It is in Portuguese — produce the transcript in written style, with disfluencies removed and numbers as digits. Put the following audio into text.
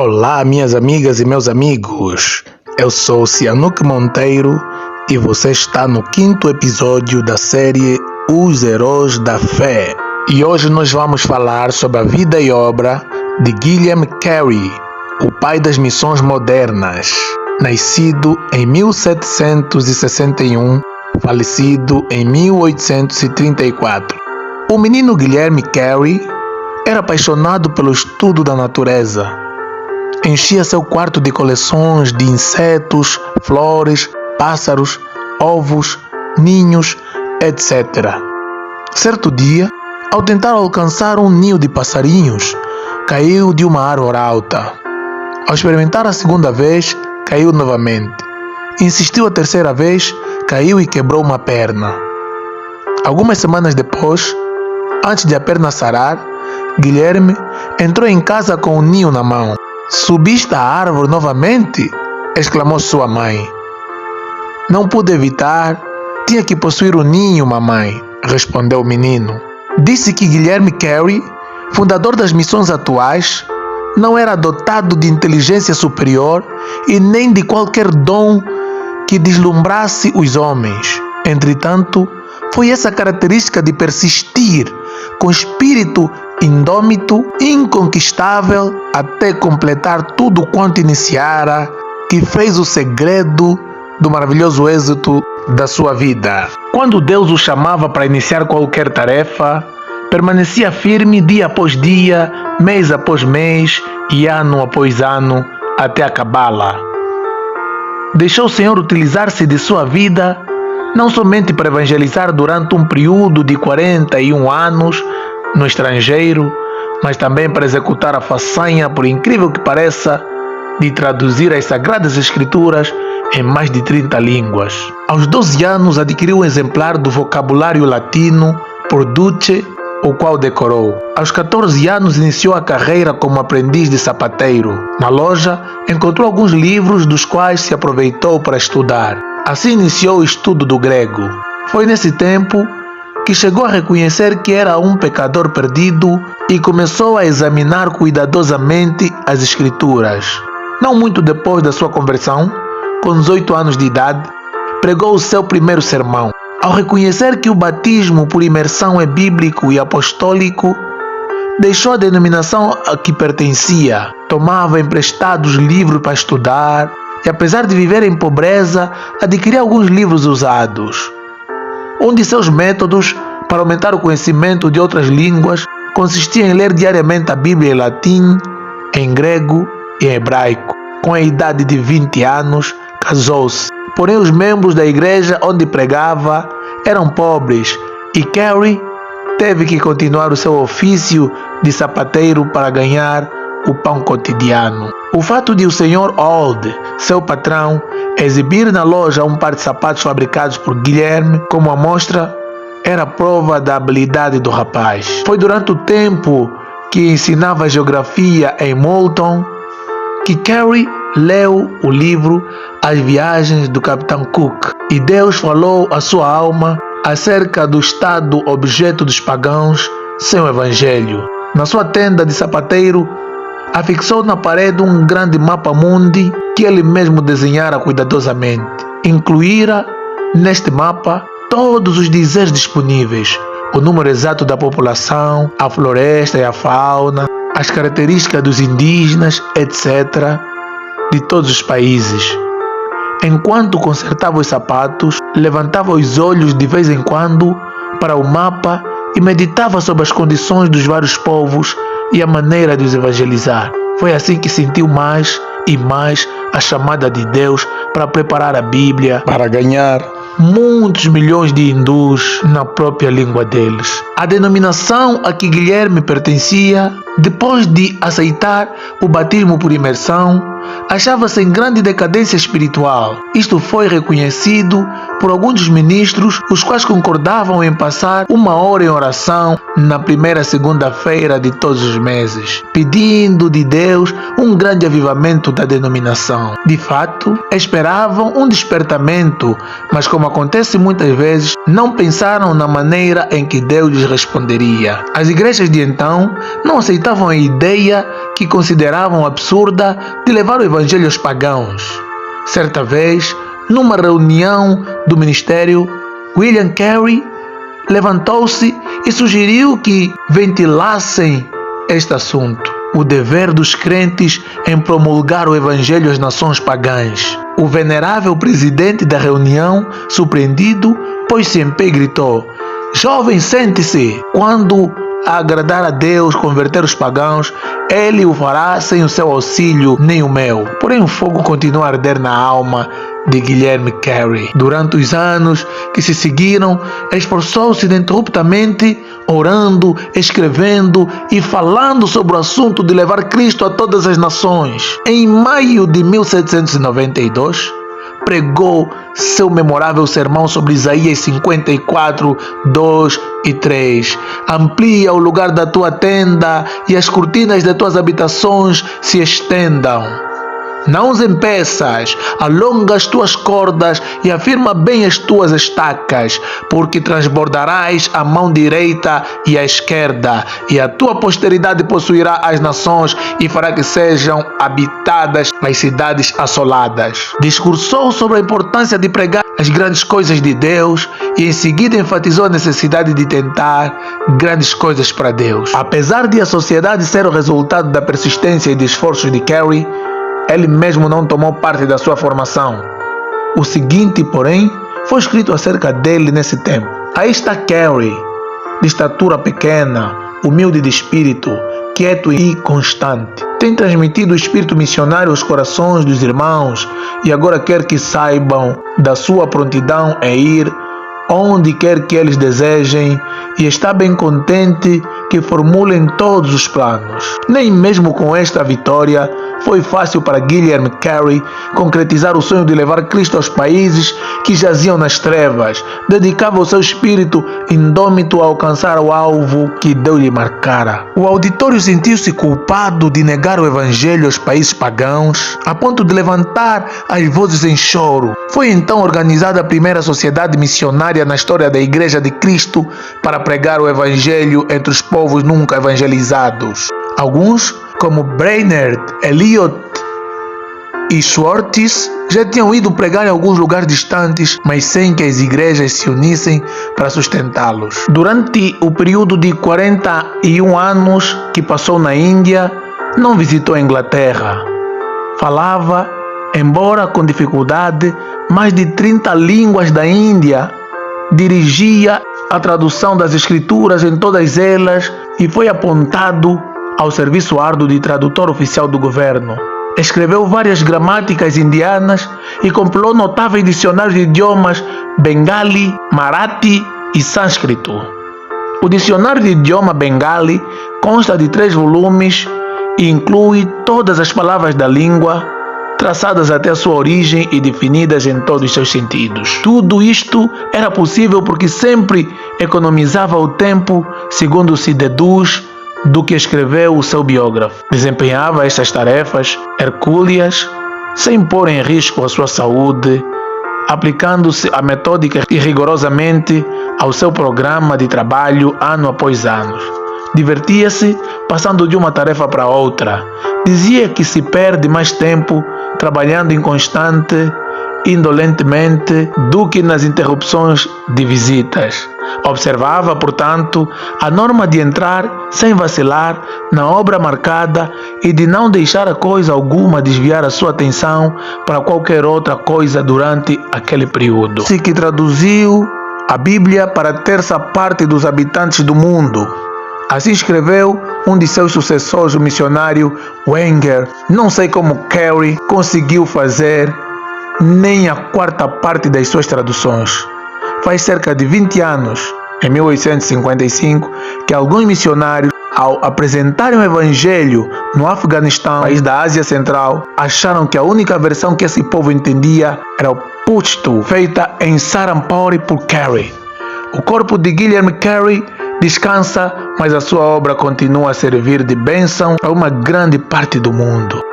Olá, minhas amigas e meus amigos. Eu sou Cianuque Monteiro e você está no 5º episódio da série Os Heróis da Fé. E hoje nós vamos falar sobre a vida e obra de William Carey, o pai das missões modernas, nascido em 1761, falecido em 1834. O menino Guilherme Carey era apaixonado pelo estudo da natureza. Enchia seu quarto de coleções de insetos, flores, pássaros, ovos, ninhos, etc. Certo dia, ao tentar alcançar um ninho de passarinhos, caiu de uma árvore alta. Ao experimentar a segunda vez, caiu novamente. Insistiu a terceira vez, caiu e quebrou uma perna. Algumas semanas depois, antes de a perna sarar, Guilherme entrou em casa com um ninho na mão. "Subiste à árvore novamente?", exclamou sua mãe. "Não pude evitar, tinha que possuir o ninho, mamãe", respondeu o menino. Disse que Guilherme Carey, fundador das missões atuais, não era dotado de inteligência superior e nem de qualquer dom que deslumbrasse os homens. Entretanto, foi essa característica de persistir com espírito indômito, inconquistável, até completar tudo quanto iniciara, que fez o segredo do maravilhoso êxito da sua vida. Quando Deus o chamava para iniciar qualquer tarefa, permanecia firme dia após dia, mês após mês e ano após ano, até acabá-la. Deixou o Senhor utilizar-se de sua vida, não somente para evangelizar durante um período de 41 anos, no estrangeiro, mas também para executar a façanha, por incrível que pareça, de traduzir as Sagradas Escrituras em mais de 30 línguas. Aos 12 anos adquiriu um exemplar do vocabulário latino por Duce, o qual decorou. Aos 14 anos iniciou a carreira como aprendiz de sapateiro. Na loja encontrou alguns livros dos quais se aproveitou para estudar. Assim iniciou o estudo do grego. Foi nesse tempo que chegou a reconhecer que era um pecador perdido e começou a examinar cuidadosamente as Escrituras. Não muito depois da sua conversão, com 18 anos de idade, pregou o seu primeiro sermão. Ao reconhecer que o batismo por imersão é bíblico e apostólico, deixou a denominação a que pertencia, tomava emprestados livros para estudar e, apesar de viver em pobreza, adquiria alguns livros usados. Um de seus métodos para aumentar o conhecimento de outras línguas consistia em ler diariamente a Bíblia em latim, em grego e em hebraico. Com a idade de 20 anos, casou-se. Porém, os membros da igreja onde pregava eram pobres e Carey teve que continuar o seu ofício de sapateiro para ganhar o pão cotidiano. O fato de o Sr. Old, seu patrão, exibir na loja um par de sapatos fabricados por Guilherme como amostra era prova da habilidade do rapaz. Foi durante o tempo que ensinava geografia em Moulton que Carey leu o livro As Viagens do Capitão Cook e Deus falou à sua alma acerca do estado objeto dos pagãos sem o evangelho. Na sua tenda de sapateiro, afixou na parede um grande mapa mundi que ele mesmo desenhara cuidadosamente. Incluíra neste mapa todos os dizeres disponíveis, o número exato da população, a floresta e a fauna, as características dos indígenas, etc., de todos os países. Enquanto consertava os sapatos, levantava os olhos de vez em quando para o mapa e meditava sobre as condições dos vários povos e a maneira de os evangelizar. Foi assim que sentiu mais e mais a chamada de Deus para preparar a Bíblia, para ganhar muitos milhões de hindus na própria língua deles. A denominação a que Guilherme pertencia, depois de aceitar o batismo por imersão, achava-se em grande decadência espiritual. Isto foi reconhecido por alguns dos ministros, os quais concordavam em passar 1 hora em oração na primeira segunda-feira de todos os meses, pedindo de Deus um grande avivamento da denominação. De fato, esperavam um despertamento, mas como acontece muitas vezes, não pensaram na maneira em que Deus lhes responderia. As igrejas de então não aceitavam a ideia que consideravam absurda de levar o evangelho aos pagãos. Certa vez, numa reunião do ministério, William Carey levantou-se e sugeriu que ventilassem este assunto: o dever dos crentes em promulgar o evangelho às nações pagãs. O venerável presidente da reunião, surpreendido, pôs-se em pé e gritou: "Jovem, sente-se! Quando agradar a Deus, converter os pagãos, Ele o fará sem o seu auxílio nem o meu." Porém, o fogo continuou a arder na alma de Guilherme Carey. Durante os anos que se seguiram, esforçou-se ininterruptamente, orando, escrevendo e falando sobre o assunto de levar Cristo a todas as nações. Em maio de 1792, pregou seu memorável sermão sobre Isaías 54, 2 e 3. "Amplia o lugar da tua tenda e as cortinas de tuas habitações se estendam. Não os impeças, alonga as tuas cordas e afirma bem as tuas estacas, porque transbordarás a mão direita e a esquerda, e a tua posteridade possuirá as nações e fará que sejam habitadas as cidades assoladas." Discursou sobre a importância de pregar as grandes coisas de Deus e em seguida enfatizou a necessidade de tentar grandes coisas para Deus. Apesar de a sociedade ser o resultado da persistência e de esforços de Carey, ele mesmo não tomou parte da sua formação. O seguinte, porém, foi escrito acerca dele nesse tempo: "Aí está Carey, de estatura pequena, humilde de espírito, quieto e constante. Tem transmitido o espírito missionário aos corações dos irmãos e agora quer que saibam da sua prontidão em ir onde quer que eles desejem e está bem contente que formulem todos os planos." Nem mesmo com esta vitória foi fácil para Guilherme Carey concretizar o sonho de levar Cristo aos países que jaziam nas trevas. Dedicava o seu espírito indômito a alcançar o alvo que Deus lhe marcara. O auditório sentiu-se culpado de negar o evangelho aos países pagãos, a ponto de levantar as vozes em choro. Foi então organizada a primeira sociedade missionária na história da Igreja de Cristo para pregar o evangelho entre os povos nunca evangelizados. Alguns, como Brainerd, Eliot e Schwartz, já tinham ido pregar em alguns lugares distantes, mas sem que as igrejas se unissem para sustentá-los. Durante o período de 41 anos que passou na Índia, não visitou a Inglaterra. Falava, embora com dificuldade, mais de 30 línguas da Índia. Dirigia a tradução das escrituras em todas elas e foi apontado ao serviço árduo de tradutor oficial do governo. Escreveu várias gramáticas indianas e compilou notáveis dicionários de idiomas bengali, marathi e sânscrito. O dicionário de idioma bengali consta de 3 volumes e inclui todas as palavras da língua, traçadas até a sua origem e definidas em todos os seus sentidos. Tudo isto era possível porque sempre economizava o tempo, segundo se deduz do que escreveu o seu biógrafo. Desempenhava estas tarefas hercúleas sem pôr em risco a sua saúde, aplicando-se a metódica e rigorosamente ao seu programa de trabalho ano após ano. Divertia-se passando de uma tarefa para outra. Dizia que se perde mais tempo trabalhando inconstante, indolentemente, do que nas interrupções de visitas. Observava, portanto, a norma de entrar sem vacilar na obra marcada e de não deixar a coisa alguma desviar a sua atenção para qualquer outra coisa durante aquele período. Se que traduziu a Bíblia para a terça parte dos habitantes do mundo. Assim escreveu um de seus sucessores, o missionário Wenger. Não sei como Carey conseguiu fazer nem a 4ª parte das suas traduções. Faz cerca de 20 anos, em 1855, que alguns missionários, ao apresentarem o evangelho no Afeganistão, país da Ásia Central, acharam que a única versão que esse povo entendia era o Pushto, feita em Serampore por Carey. O corpo de Guilherme Carey descansa, mas a sua obra continua a servir de bênção a uma grande parte do mundo.